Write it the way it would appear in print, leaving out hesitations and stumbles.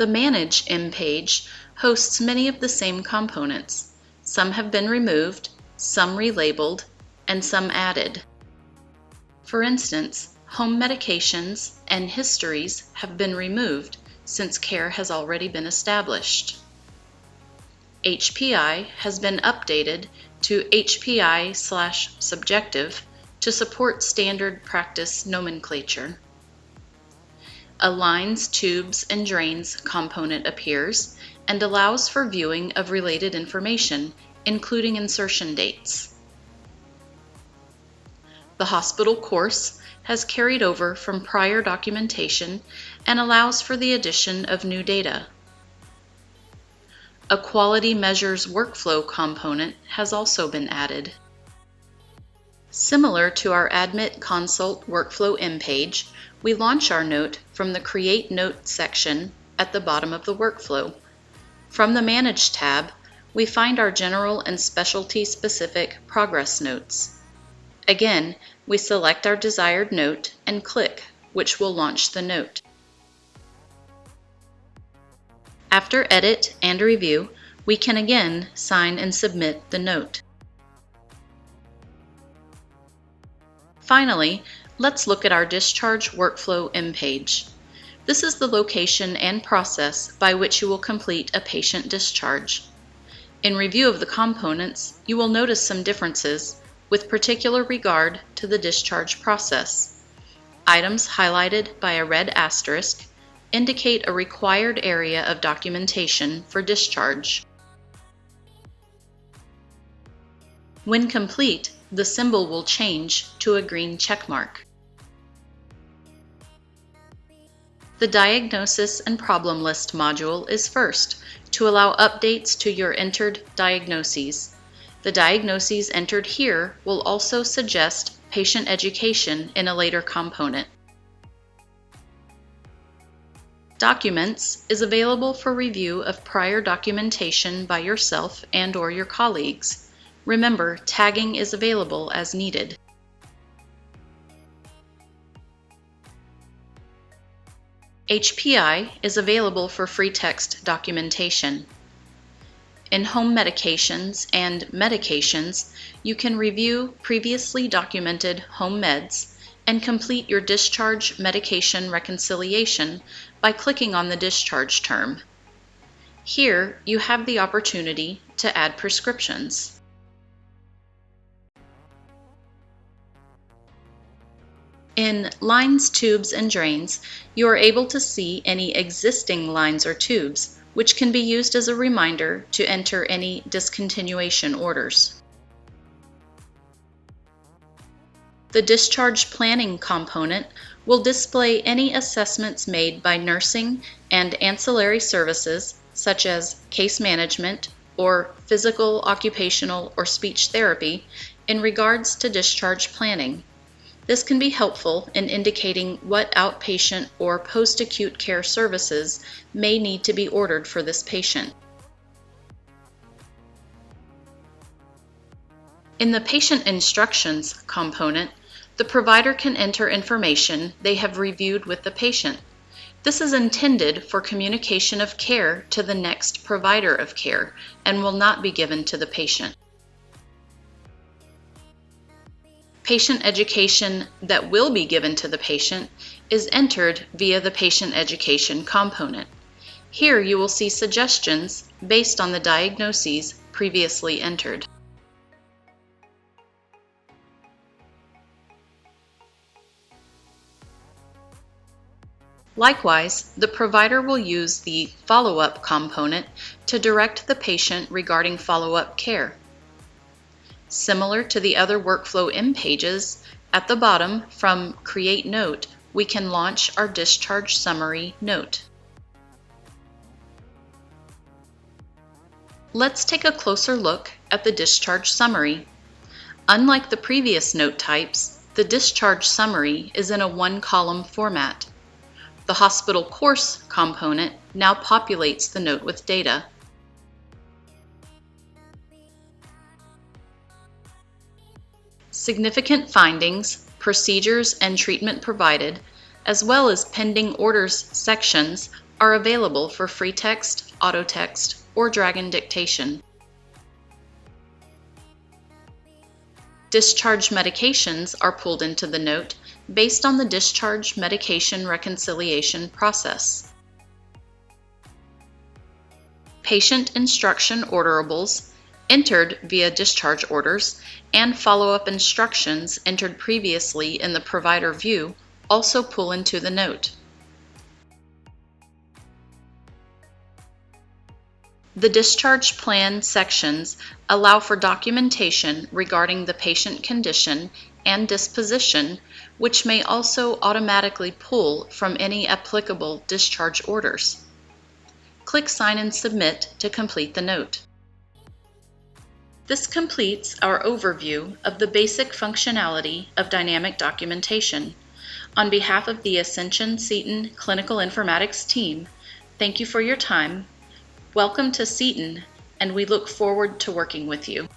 The Manage mPage hosts many of the same components. Some have been removed, some relabeled, and some added. For instance, home medications and histories have been removed since care has already been established. HPI has been updated to HPI/subjective to support standard practice nomenclature. A Lines, Tubes, and Drains component appears and allows for viewing of related information, including insertion dates. The hospital course has carried over from prior documentation and allows for the addition of new data. A Quality Measures Workflow component has also been added. Similar to our Admit Consult Workflow mPage, we launch our note from the Create Note section at the bottom of the workflow. From the Manage tab, we find our general and specialty-specific progress notes. Again, we select our desired note and click, which will launch the note. After edit and review, we can again sign and submit the note. Finally, let's look at our Discharge Workflow mPage. This is the location and process by which you will complete a patient discharge. In review of the components, you will notice some differences with particular regard to the discharge process. Items highlighted by a red asterisk indicate a required area of documentation for discharge. When complete, the symbol will change to a green checkmark. The Diagnosis and Problem List module is first to allow updates to your entered diagnoses. The diagnoses entered here will also suggest patient education in a later component. Documents is available for review of prior documentation by yourself and/or your colleagues. Remember, tagging is available as needed. HPI is available for free text documentation. In Home Medications and Medications, you can review previously documented home meds and complete your discharge medication reconciliation by clicking on the discharge term. Here, you have the opportunity to add prescriptions. In Lines, Tubes, and Drains, you are able to see any existing lines or tubes, which can be used as a reminder to enter any discontinuation orders. The Discharge Planning component will display any assessments made by nursing and ancillary services such as case management or physical, occupational, or speech therapy in regards to discharge planning. This can be helpful in indicating what outpatient or post-acute care services may need to be ordered for this patient. In the Patient Instructions component, the provider can enter information they have reviewed with the patient. This is intended for communication of care to the next provider of care and will not be given to the patient. Patient education that will be given to the patient is entered via the Patient Education component. Here you will see suggestions based on the diagnoses previously entered. Likewise, the provider will use the Follow-up component to direct the patient regarding follow-up care. Similar to the other workflow mPages, at the bottom from Create Note, we can launch our Discharge Summary note. Let's take a closer look at the Discharge Summary. Unlike the previous note types, the Discharge Summary is in a one-column format. The Hospital Course component now populates the note with data. Significant findings, procedures, and treatment provided, as well as pending orders sections are available for free text, auto text, or Dragon dictation. Discharge medications are pulled into the note based on the discharge medication reconciliation process. Patient instruction orderables entered via discharge orders and follow-up instructions entered previously in the provider view also pull into the note. The discharge plan sections allow for documentation regarding the patient condition and disposition, which may also automatically pull from any applicable discharge orders. Click Sign and Submit to complete the note. This completes our overview of the basic functionality of dynamic documentation. On behalf of the Ascension Seton Clinical Informatics team, thank you for your time. Welcome to Seton, and we look forward to working with you.